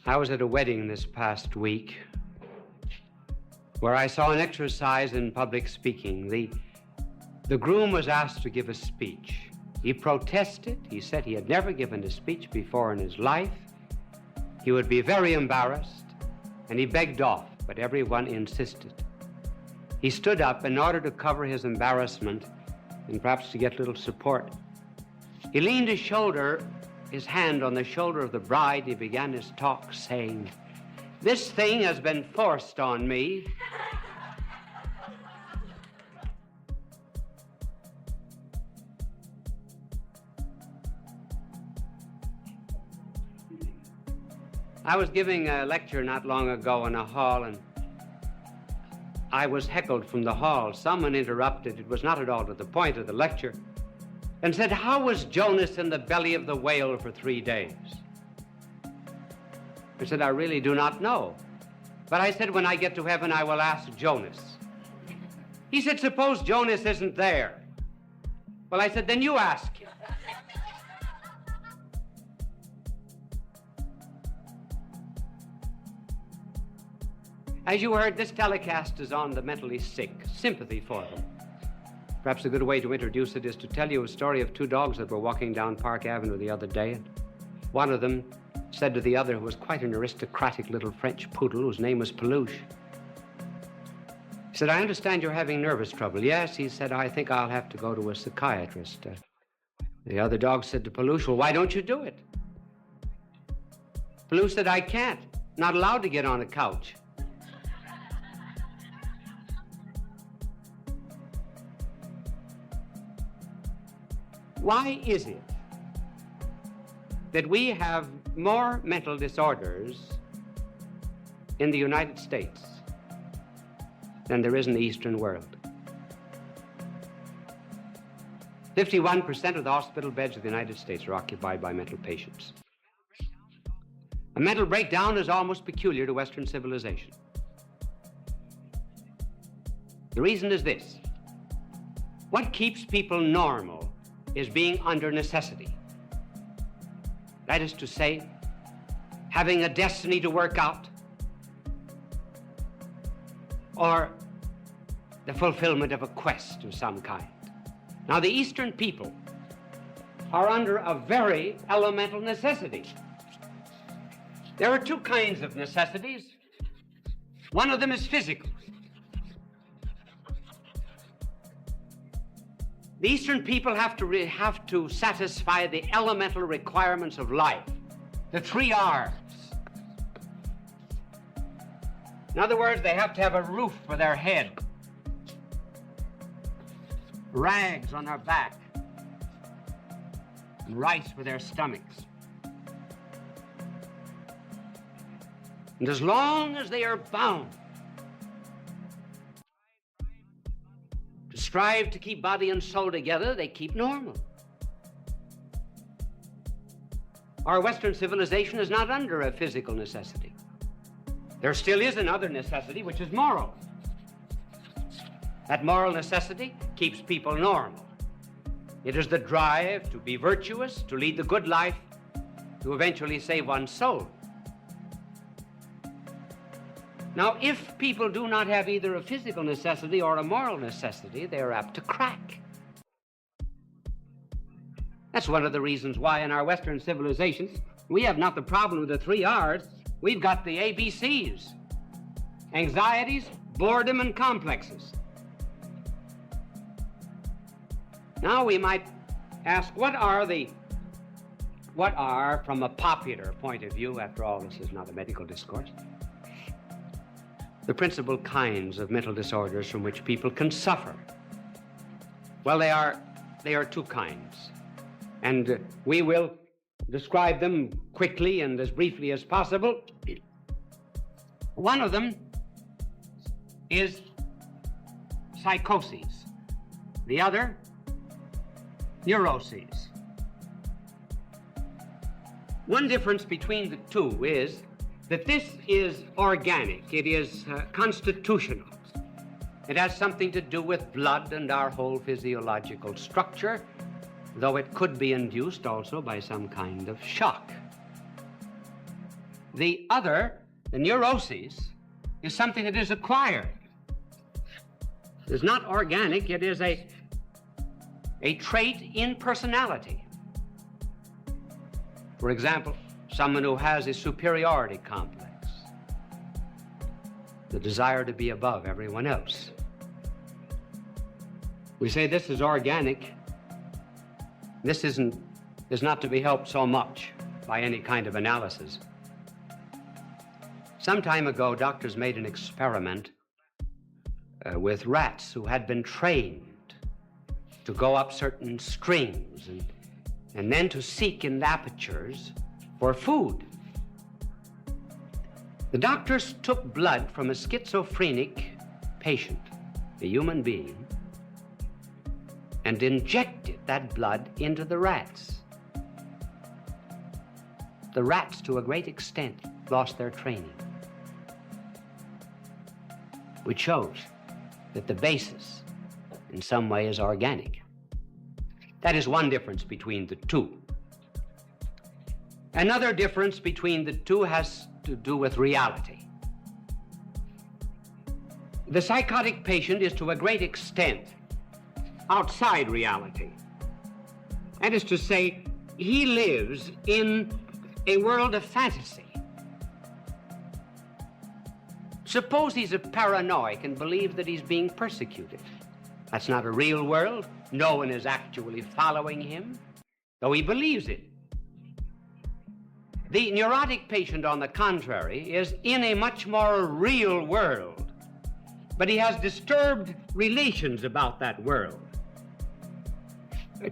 I was at a wedding this past week where I saw an exercise in public speaking. The groom was asked to give a speech. He protested. He said he had never given a speech before in his life. He would be very embarrassed, and he begged off, but everyone insisted. He stood up in order to cover his embarrassment and perhaps to get a little support. He leaned his hand on the shoulder of the bride. He began his talk saying, "This thing has been forced on me." I was giving a lecture not long ago in a hall, and I was heckled from the hall. Someone interrupted, it was not at all to the point of the lecture, and said, "How was Jonas in the belly of the whale for 3 days?" I said, "I really do not know. But I said, when I get to heaven, I will ask Jonas." He said, "Suppose Jonas isn't there." Well, I said, "Then you ask him." As you heard, this telecast is on the mentally sick, sympathy for them. Perhaps a good way to introduce it is to tell you a story of 2 dogs that were walking down Park Avenue the other day, and one of them said to the other, who was quite an aristocratic little French poodle whose name was Peluche, he said, "I understand you're having nervous trouble." "Yes," he said, "I think I'll have to go to a psychiatrist." The other dog said to Peluche, "Well, why don't you do it?" Peluche said, "I can't. Not allowed to get on a couch." Why is it that we have more mental disorders in the United States than there is in the Eastern world? 51% of the hospital beds of the United States are occupied by mental patients. A mental breakdown is almost peculiar to Western civilization. The reason is this: what keeps people normal is being under necessity. That is to say, having a destiny to work out, or the fulfillment of a quest of some kind. Now, the Eastern people are under a very elemental necessity. There are 2 kinds of necessities. One of them is physical. The Eastern people have to satisfy the elemental requirements of life, the 3 R's. In other words, they have to have a roof for their head, rags on their back, and rice for their stomachs. And as long as they are bound to strive to keep body and soul together, they keep normal. Our Western civilization is not under a physical necessity. There still is another necessity, which is moral. That moral necessity keeps people normal. It is the drive to be virtuous, to lead the good life, to eventually save one's soul. Now, if people do not have either a physical necessity or a moral necessity, they are apt to crack. That's one of the reasons why in our Western civilizations, we have not the problem of the 3 R's, we've got the ABCs: anxieties, boredom, and complexes. Now we might ask, what are, from a popular point of view, after all, this is not a medical discourse, the principal kinds of mental disorders from which people can suffer? Well, they are 2 kinds, and we will describe them quickly and as briefly as possible. One of them is psychoses. The other, neuroses. One difference between the 2 is that this is organic, it is constitutional. It has something to do with blood and our whole physiological structure, though it could be induced also by some kind of shock. The other, the neuroses, is something that is acquired. It is not organic, it is a trait in personality. For example, someone who has a superiority complex, the desire to be above everyone else. We say this is organic. This is not to be helped so much by any kind of analysis. Some time ago, doctors made an experiment with rats who had been trained to go up certain strings and then to seek in apertures for food. The doctors took blood from a schizophrenic patient, a human being, and injected that blood into the rats. The rats, to a great extent, lost their training, which shows that the basis, in some way, is organic. That is one difference between the two. Another difference between the two has to do with reality. The psychotic patient is, to a great extent, outside reality. That is to say, he lives in a world of fantasy. Suppose he's a paranoic and believes that he's being persecuted. That's not a real world. No one is actually following him, though he believes it. The neurotic patient, on the contrary, is in a much more real world, but he has disturbed relations about that world.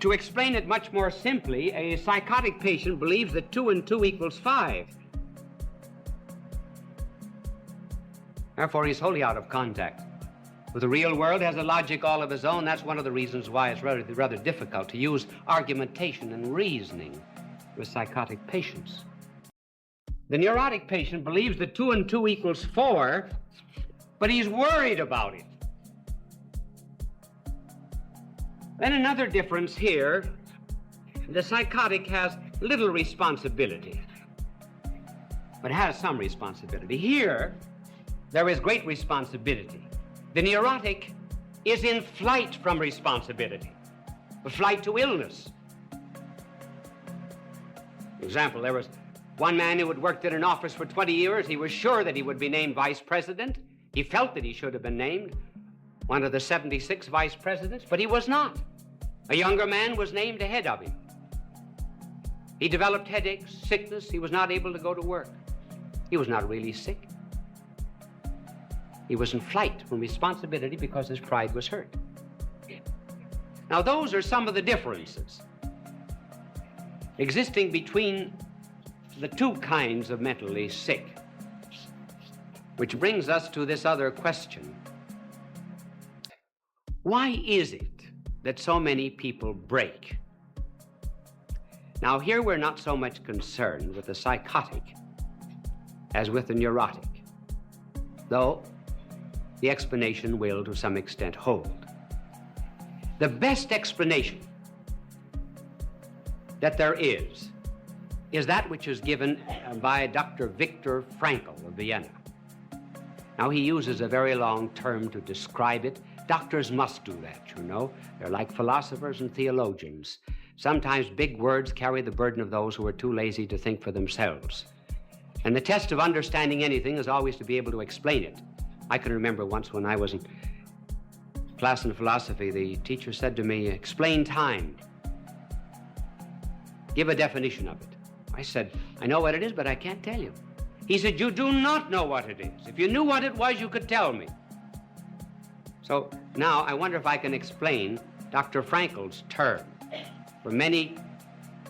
To explain it much more simply, a psychotic patient believes that 2 and 2 equals 5. Therefore, he's wholly out of contact with the real world, has a logic all of his own. That's one of the reasons why it's rather difficult to use argumentation and reasoning with psychotic patients. The neurotic patient believes that 2 and 2 equals 4, but he's worried about it. Then another difference here, the psychotic has little responsibility, but has some responsibility. Here, there is great responsibility. The neurotic is in flight from responsibility, a flight to illness. For example, there was one man who had worked in an office for 20 years. He was sure that he would be named vice president. He felt that he should have been named one of the 76 vice presidents, but he was not. A younger man was named ahead of him. He developed headaches, sickness. He was not able to go to work. He was not really sick. He was in flight from responsibility because his pride was hurt. Now, those are some of the differences existing between the two kinds of mentally sick, which brings us to this other question. Why is it that so many people break? Now, here we're not so much concerned with the psychotic as with the neurotic, though the explanation will, to some extent, hold. The best explanation that there is that which is given by Dr. Viktor Frankl of Vienna. Now, he uses a very long term to describe it. Doctors must do that, you know. They're like philosophers and theologians. Sometimes big words carry the burden of those who are too lazy to think for themselves. And the test of understanding anything is always to be able to explain it. I can remember once when I was in class in philosophy, the teacher said to me, "Explain time. Give a definition of it." I said, "I know what it is, but I can't tell you." He said, "You do not know what it is. If you knew what it was, you could tell me." So now I wonder if I can explain Dr. Frankl's term for many,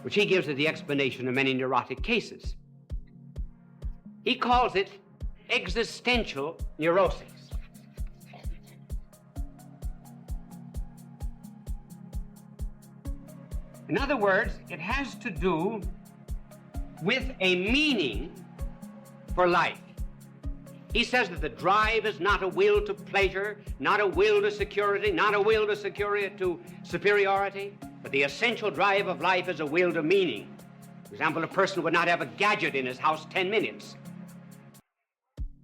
which he gives as the explanation of many neurotic cases. He calls it existential neurosis. In other words, it has to do with a meaning for life. He says that the drive is not a will to pleasure, not a will to security, not a will to superiority, but the essential drive of life is a will to meaning. For example, a person would not have a gadget in his house 10 minutes.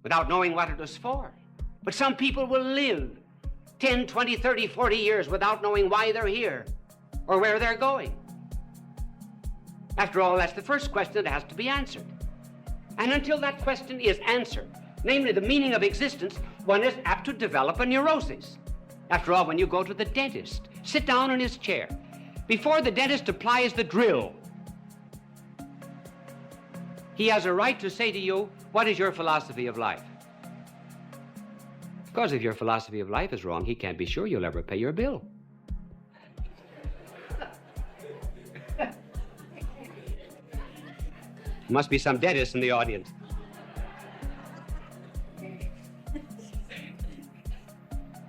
without knowing what it was for. But some people will live 10, 20, 30, 40 years without knowing why they're here or where they're going. After all, that's the first question that has to be answered. And until that question is answered, namely the meaning of existence, one is apt to develop a neurosis. After all, when you go to the dentist, sit down in his chair. Before the dentist applies the drill, he has a right to say to you, what is your philosophy of life? Because if your philosophy of life is wrong, he can't be sure you'll ever pay your bill. Must be some dentist in the audience.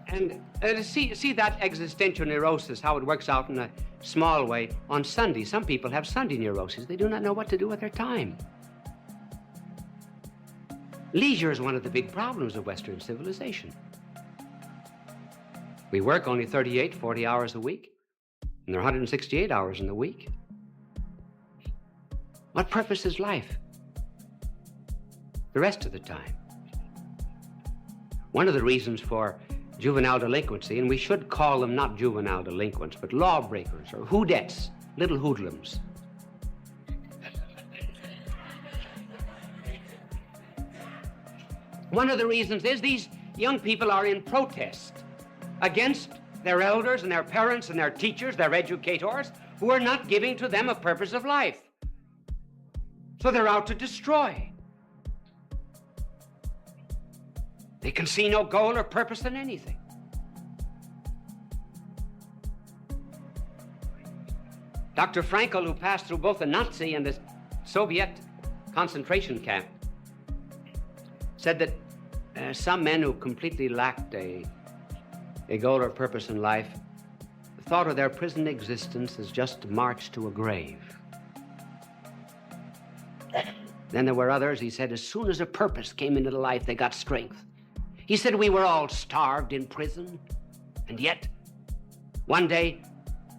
And see that existential neurosis, how it works out in a small way. On Sunday, some people have Sunday neurosis. They do not know what to do with their time. Leisure is one of the big problems of Western civilization. We work only 38, 40 hours a week, and there are 168 hours in the week. What purpose is life the rest of the time? One of the reasons for juvenile delinquency, and we should call them not juvenile delinquents, but lawbreakers or hoodettes, little hoodlums. One of the reasons is these young people are in protest against their elders and their parents and their teachers, their educators, who are not giving to them a purpose of life. So they're out to destroy. They can see no goal or purpose in anything. Dr. Frankl, who passed through both the Nazi and the Soviet concentration camp, said that some men who completely lacked a goal or purpose in life thought of their prison existence as just to march to a grave. Then there were others, he said, as soon as a purpose came into life, they got strength. He said we were all starved in prison, and yet one day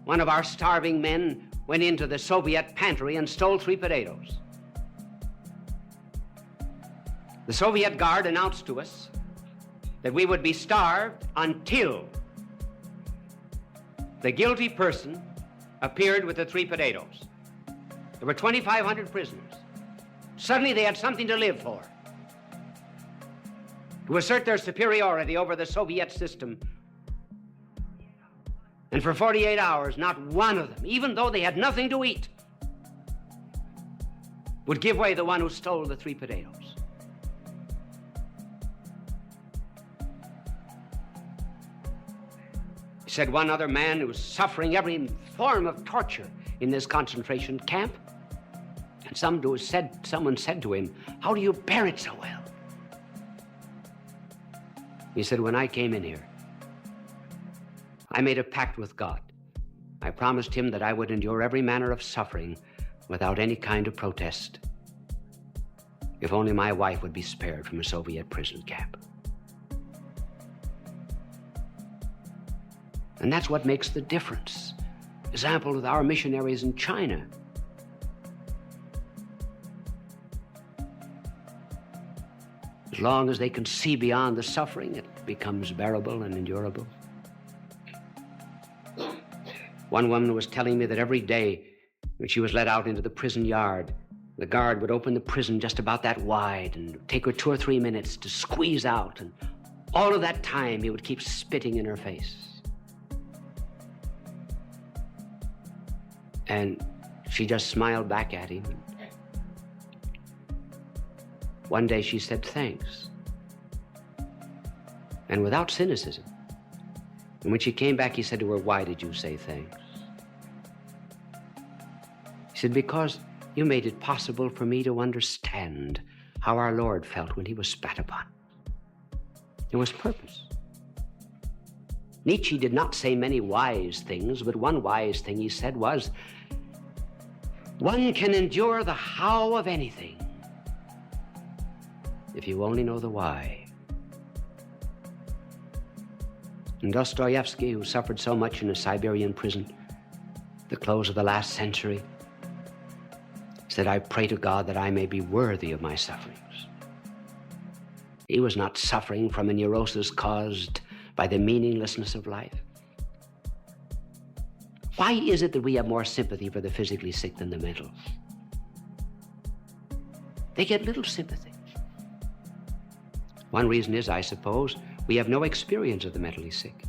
one of our starving men went into the Soviet pantry and stole 3 potatoes. The Soviet guard announced to us that we would be starved until the guilty person appeared with the 3 potatoes. There were 2,500 prisoners. Suddenly they had something to live for, to assert their superiority over the Soviet system. And for 48 hours, not one of them, even though they had nothing to eat, would give way to the one who stole the 3 potatoes. He said one other man who was suffering every form of torture in this concentration camp, and someone said to him, "How do you bear it so well?" He said, "When I came in here, I made a pact with God. I promised him that I would endure every manner of suffering without any kind of protest, if only my wife would be spared from a Soviet prison camp." And that's what makes the difference. Example with our missionaries in China. As long as they can see beyond the suffering, it becomes bearable and endurable. One woman was telling me that every day when she was let out into the prison yard, the guard would open the prison just about that wide and take her 2 or 3 minutes to squeeze out, and all of that time he would keep spitting in her face. And she just smiled back at him. One day she said, "Thanks," and without cynicism. And when she came back, he said to her, "Why did you say thanks?" He said, "Because you made it possible for me to understand how our Lord felt when he was spat upon." There was purpose. Nietzsche did not say many wise things, but one wise thing he said was, "One can endure the how of anything if you only know the why." And Dostoevsky, who suffered so much in a Siberian prison at the close of the last century, said, "I pray to God that I may be worthy of my sufferings." He was not suffering from a neurosis caused by the meaninglessness of life. Why is it that we have more sympathy for the physically sick than the mental? They get little sympathy. One reason is, I suppose, we have no experience of the mentally sick.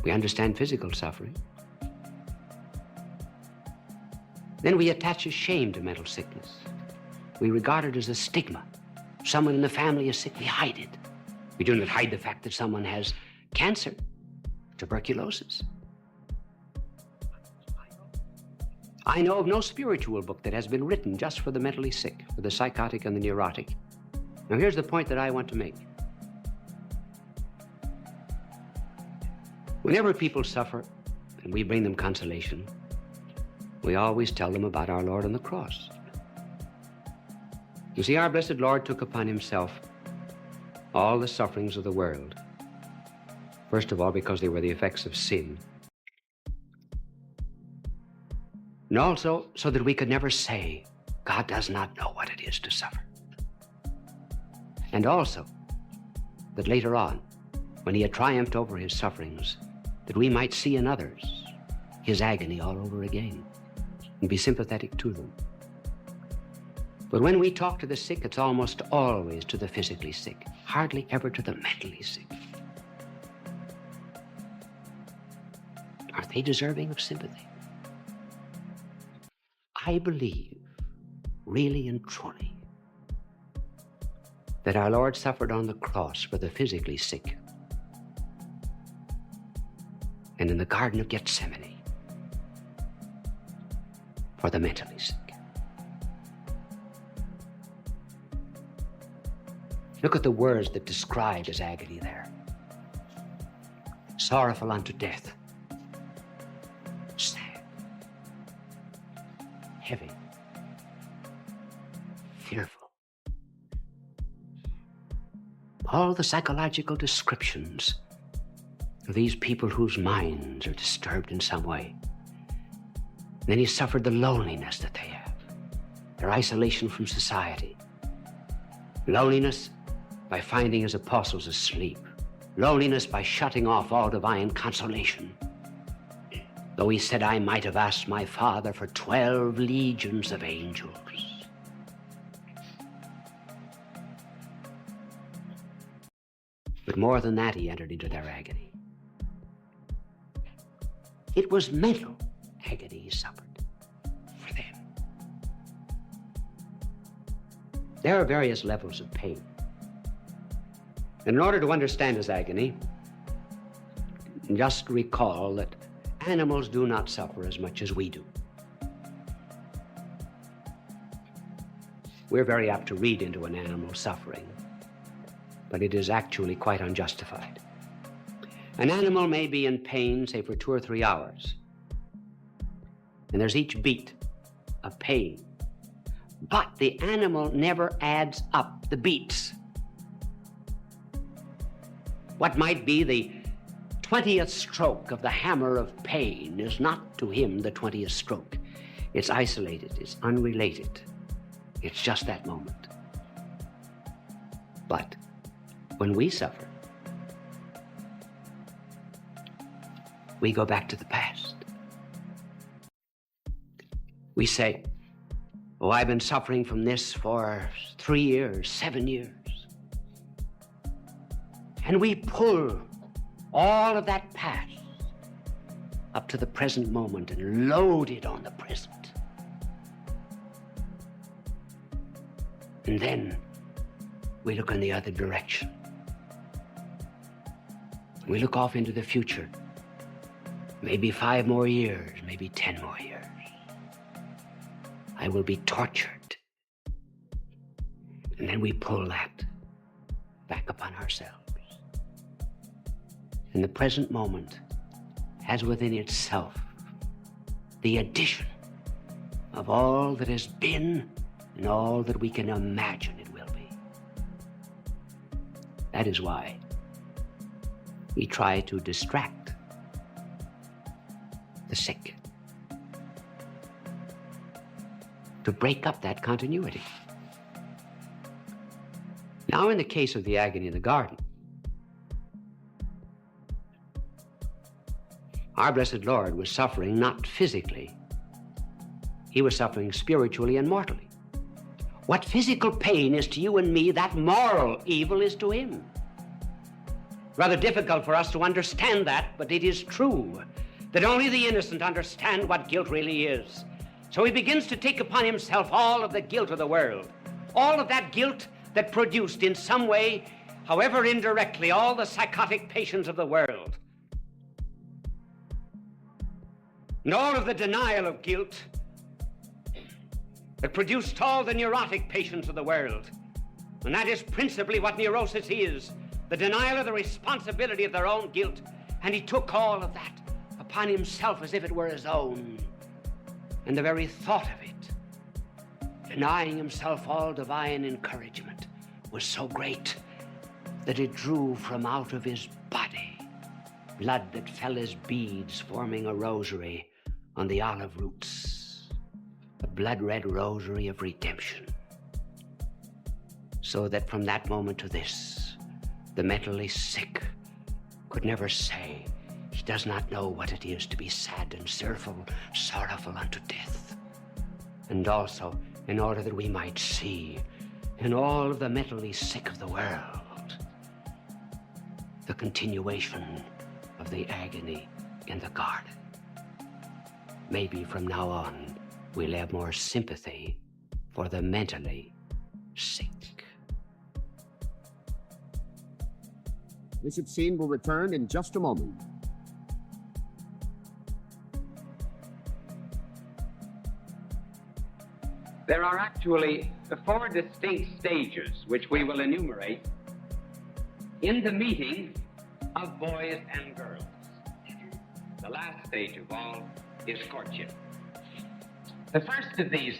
We understand physical suffering. Then we attach a shame to mental sickness. We regard it as a stigma. Someone in the family is sick, we hide it. We do not hide the fact that someone has cancer, tuberculosis. I know of no spiritual book that has been written just for the mentally sick, for the psychotic and the neurotic. Now here's the point that I want to make. Whenever people suffer and we bring them consolation, we always tell them about our Lord on the cross. You see, our blessed Lord took upon himself all the sufferings of the world. First of all, because they were the effects of sin. And also, so that we could never say, God does not know what it is to suffer. And also, that later on, when he had triumphed over his sufferings, that we might see in others his agony all over again and be sympathetic to them. But when we talk to the sick, it's almost always to the physically sick, hardly ever to the mentally sick. Are they deserving of sympathy? I believe, really and truly, that our Lord suffered on the cross for the physically sick and in the Garden of Gethsemane for the mentally sick. Look at the words that describe his agony there. Sorrowful unto death, sad, heavy, fearful. All the psychological descriptions of these people whose minds are disturbed in some way. And then he suffered the loneliness that they have, their isolation from society. Loneliness by finding his apostles asleep. Loneliness by shutting off all divine consolation. Though he said, I might have asked my Father for 12 legions of angels. But more than that, he entered into their agony. It was mental agony he suffered for them. There are various levels of pain. And in order to understand his agony, just recall that animals do not suffer as much as we do. We're very apt to read into an animal's suffering, but it is actually quite unjustified. An animal may be in pain, say, for 2 or 3 hours, and there's each beat of pain, but the animal never adds up the beats. What might be the 20th stroke of the hammer of pain is not to him the 20th stroke. It's isolated, it's unrelated. It's just that moment. But when we suffer, we go back to the past. We say, oh, I've been suffering from this for 3 years, 7 years. And we pull all of that past up to the present moment and load it on the present. And then we look in the other direction. We look off into the future. Maybe 5 more years, maybe 10 more years. I will be tortured. And then we pull that back upon ourselves. And the present moment has within itself the addition of all that has been and all that we can imagine it will be. That is why we try to distract the sick, to break up that continuity. Now, in the case of the agony in the garden, our blessed Lord was suffering not physically. He was suffering spiritually and mortally. What physical pain is to you and me, that moral evil is to him. Rather difficult for us to understand that, but it is true that only the innocent understand what guilt really is. So he begins to take upon himself all of the guilt of the world, all of that guilt that produced in some way, however indirectly, all the psychotic patients of the world. And all of the denial of guilt that produced all the neurotic patients of the world. And that is principally what neurosis is, the denial of the responsibility of their own guilt. And he took all of that upon himself as if it were his own. And the very thought of it, denying himself all divine encouragement, was so great that it drew from out of his body blood that fell as beads forming a rosary on the olive roots, a blood-red rosary of redemption. So that from that moment to this, the mentally sick could never say he does not know what it is to be sad and sorrowful unto death. And also, in order that we might see in all of the mentally sick of the world the continuation of the agony in the garden. Maybe from now on, we'll have more sympathy for the mentally sick. Bishop Sheen will return in just a moment. There are actually 4 distinct stages which we will enumerate in the meeting of boys and girls. The last stage of all is courtship. The first of these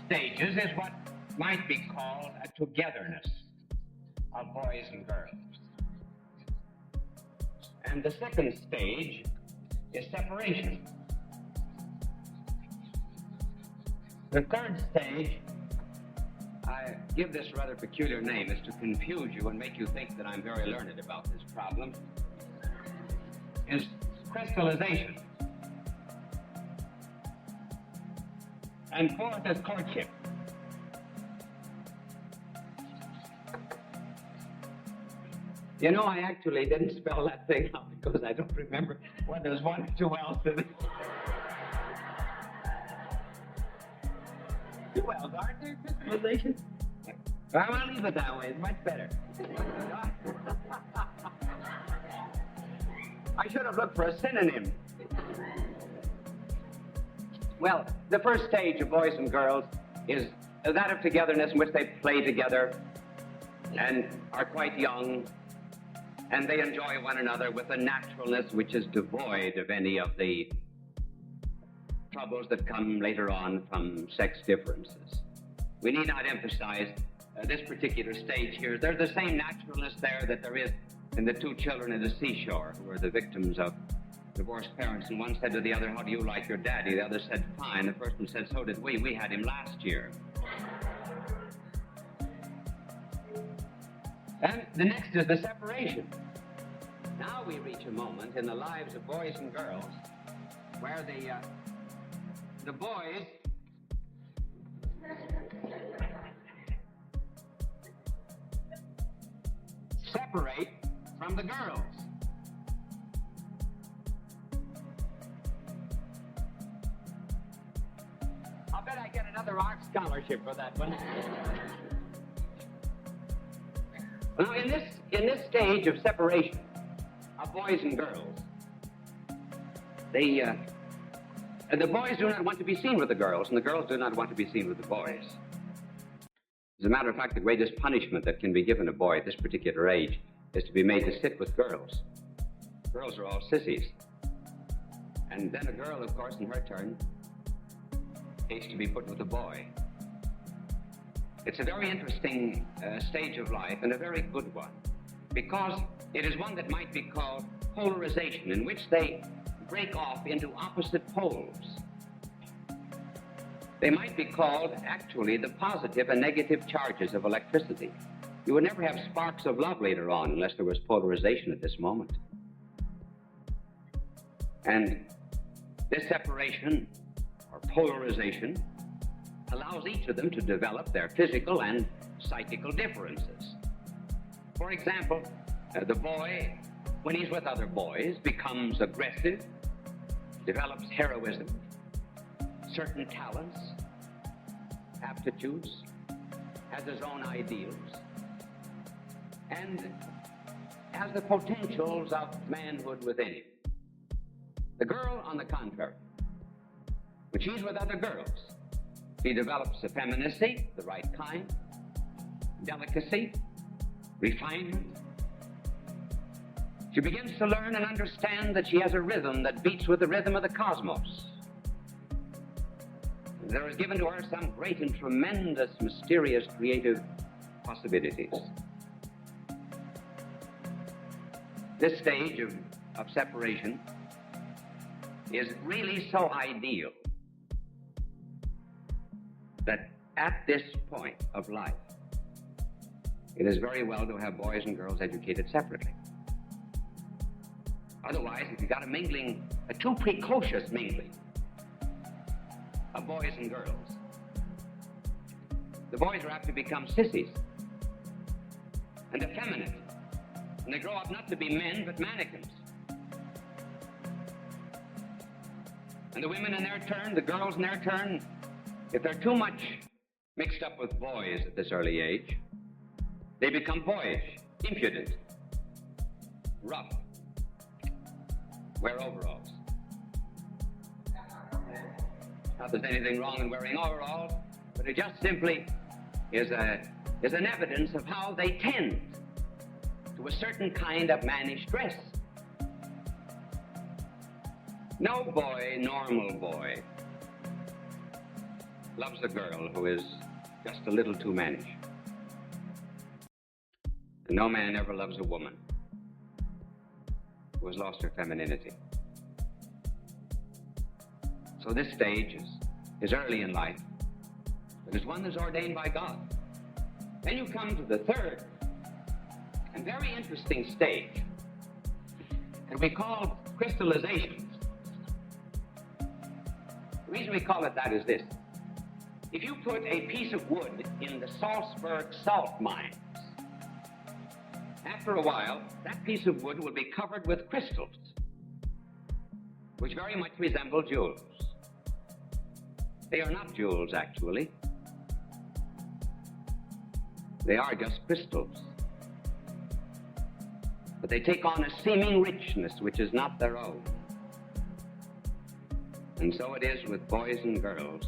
stages is what might be called a togetherness of boys and girls. And the second stage is separation. The third stage, I give this rather peculiar name, is to confuse you and make you think that I'm very learned about this problem, is crystallization. And fourth is courtship. You know, I actually didn't spell that thing out because I don't remember whether there's 1 or 2 else in it. 2 else, aren't there? Crystallization? Well, I'll leave it that way. It's much better. I should have looked for a synonym. Well, the first stage of boys and girls is that of togetherness in which they play together and are quite young, and they enjoy one another with a naturalness which is devoid of any of the troubles that come later on from sex differences. We need not emphasize this particular stage here. There's the same naturalness there that there is in the 2 children at the seashore who were the victims of divorced parents, and one said to the other, "How do you like your daddy?" The other said, "Fine." The first one said, "So did we. We had him last year." And the next is the separation. Now we reach a moment in the lives of boys and girls where the boys separate from the girls. I'll bet I get another art scholarship for that one. Now, in this stage of separation of boys and girls, the boys do not want to be seen with the girls, and the girls do not want to be seen with the boys. As a matter of fact, the greatest punishment that can be given a boy at this particular age is to be made to sit with girls. Girls are all sissies. And then a girl, of course, in her turn, hates to be put with a boy. It's a very interesting stage of life, and a very good one, because it is one that might be called polarization, in which they break off into opposite poles. They might be called, actually, the positive and negative charges of electricity. You would never have sparks of love later on unless there was polarization at this moment. And this separation or polarization allows each of them to develop their physical and psychical differences. For example, the boy, when he's with other boys, becomes aggressive, develops heroism, certain talents, aptitudes, has his own ideals, and has the potentials of manhood within him. The girl, on the contrary, when she's with other girls, she develops effeminacy, the right kind, delicacy, refinement. She begins to learn and understand that she has a rhythm that beats with the rhythm of the cosmos. There is given to her some great and tremendous, mysterious, creative possibilities. This stage of separation is really so ideal that at this point of life, it is very well to have boys and girls educated separately. Otherwise, if you got a too precocious mingling of boys and girls, the boys are apt to become sissies and effeminate, and they grow up not to be men but mannequins. And the women in their turn, the girls in their turn, if they're too much mixed up with boys at this early age, they become boyish, impudent, rough, wear overalls. Not that there's anything wrong in wearing overalls, but it just simply is an evidence of how they tend to a certain kind of mannish dress. No boy, normal boy, loves a girl who is just a little too mannish. And no man ever loves a woman who has lost her femininity. So this stage is early in life, but it's one that's ordained by God. Then you come to the third and very interesting stage, and we call crystallization. The reason we call it that is this. If you put a piece of wood in the Salzburg salt mines, after a while, that piece of wood will be covered with crystals, which very much resemble jewels. They are not jewels, actually. They are just crystals. But they take on a seeming richness which is not their own. And so it is with boys and girls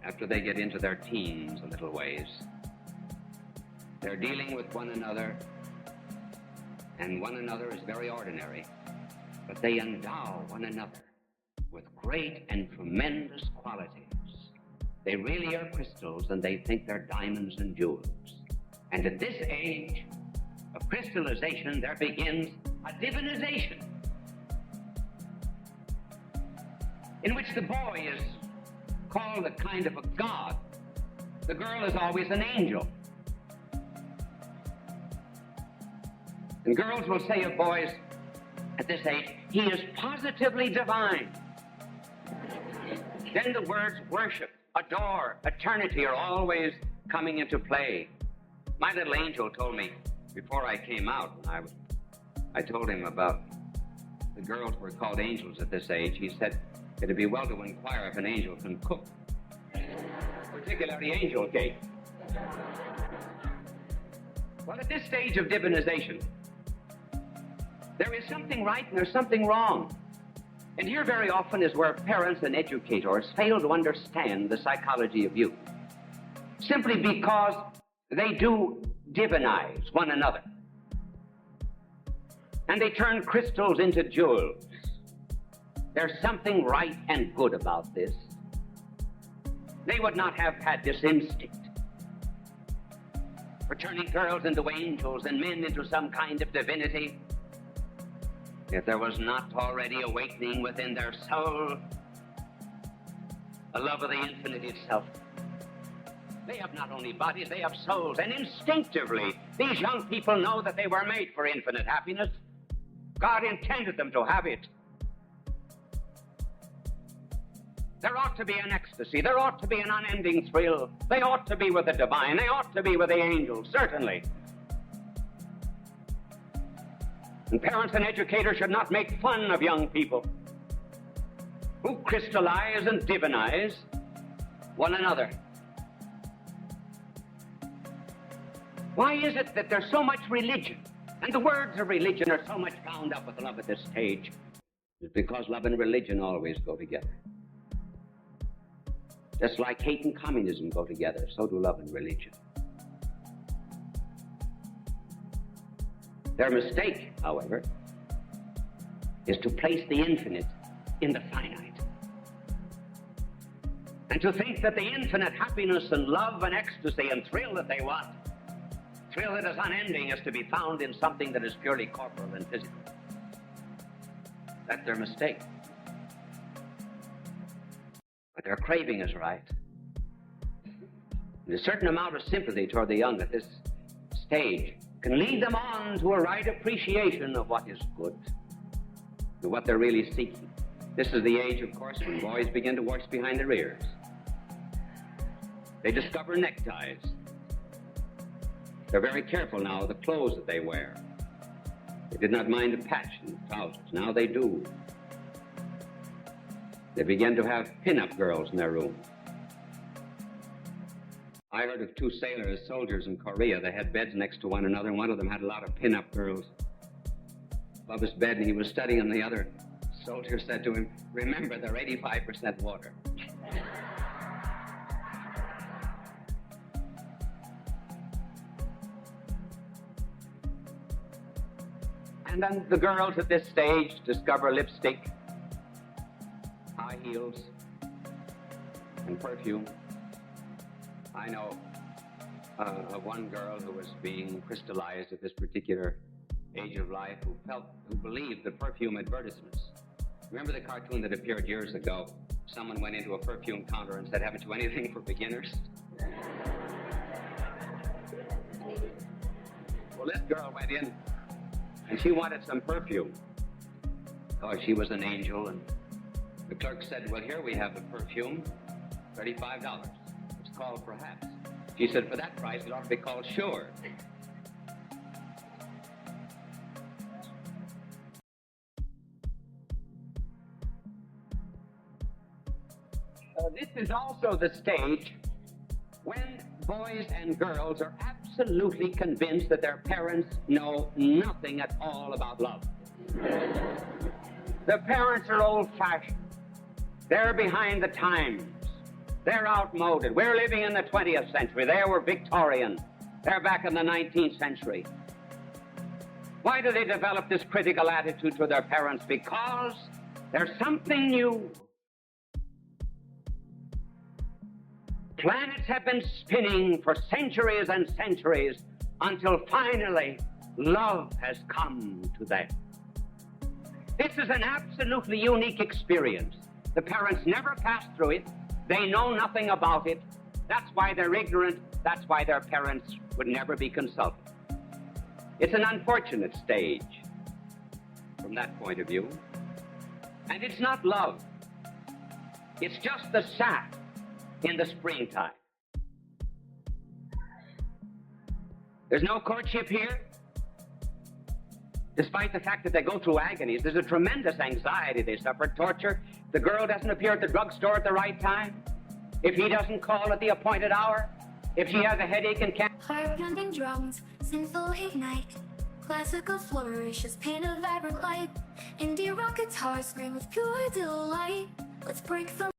after they get into their teens a little ways. They're dealing with one another, and one another is very ordinary, but they endow one another with great and tremendous qualities. They really are crystals, and they think they're diamonds and jewels. And at this age of crystallization, there begins a divinization, in which the boy is called a kind of a god. The girl is always an angel. And girls will say of boys at this age, he is positively divine. Then the words worship, adore, eternity are always coming into play. My little angel told me before I came out, when I told him about the girls were called angels at this age, he said, it'd be well to inquire if an angel can cook, particularly angel cake. Well, at this stage of divinization, there is something right and there's something wrong. And here very often is where parents and educators fail to understand the psychology of youth, simply because they do divinize one another. And they turn crystals into jewels. There's something right and good about this. They would not have had this instinct for turning girls into angels and men into some kind of divinity if there was not already awakening within their soul a love of the infinite itself. They have not only bodies, they have souls. And instinctively, these young people know that they were made for infinite happiness. God intended them to have it. There ought to be an ecstasy. There ought to be an unending thrill. They ought to be with the divine. They ought to be with the angels, certainly. And parents and educators should not make fun of young people who crystallize and divinize one another. Why is it that there's so much religion, and the words of religion are so much bound up with love at this stage? It's because love and religion always go together. Just like hate and communism go together, so do love and religion. Their mistake, however, is to place the infinite in the finite. And to think that the infinite happiness and love and ecstasy and thrill that they want, thrill that is unending, is to be found in something that is purely corporal and physical. That's their mistake. But their craving is right. And a certain amount of sympathy toward the young at this stage can lead them on to a right appreciation of what is good, to what they're really seeking. This is the age, of course, when boys begin to wash behind their ears. They discover neckties. They're very careful now of the clothes that they wear. They did not mind a patch in the trousers. Now they do. They begin to have pin-up girls in their room. I heard of two soldiers in Korea. They had beds next to one another, and one of them had a lot of pin-up girls above his bed, and he was studying, and the other soldier said to him, "Remember, they're 85% water." And then the girls at this stage discover lipstick, high heels, and perfume. I know of one girl who was being crystallized at this particular age of life who believed the perfume advertisements. Remember the cartoon that appeared years ago? Someone went into a perfume counter and said, "Haven't you anything for beginners?" Well, this girl went in and she wanted some perfume. Oh, she was an angel, and the clerk said, "Well, here we have the perfume, $35. It's called Perhaps." She said, "For that price, it ought to be called Sure." This is also the stage when boys and girls are absolutely convinced that their parents know nothing at all about love. The parents are old-fashioned. They're behind the times. They're outmoded. We're living in the 20th century. They were Victorian. They're back in the 19th century. Why do they develop this critical attitude to their parents? Because there's something new. Planets have been spinning for centuries and centuries until finally love has come to them. This is an absolutely unique experience. The parents never passed through it. They know nothing about it. That's why they're ignorant. That's why their parents would never be consulted. It's an unfortunate stage from that point of view. And it's not love. It's just the sap in the springtime. There's no courtship here. Despite the fact that they go through agonies, there's a tremendous anxiety. They suffer torture. The girl doesn't appear at the drugstore at the right time. If he doesn't call at the appointed hour. If she has a headache and can't... Heart-pounding drums, sinful ignite. Classical flourishes, paint a vibrant light. Indie rock guitars scream with pure delight. Let's break the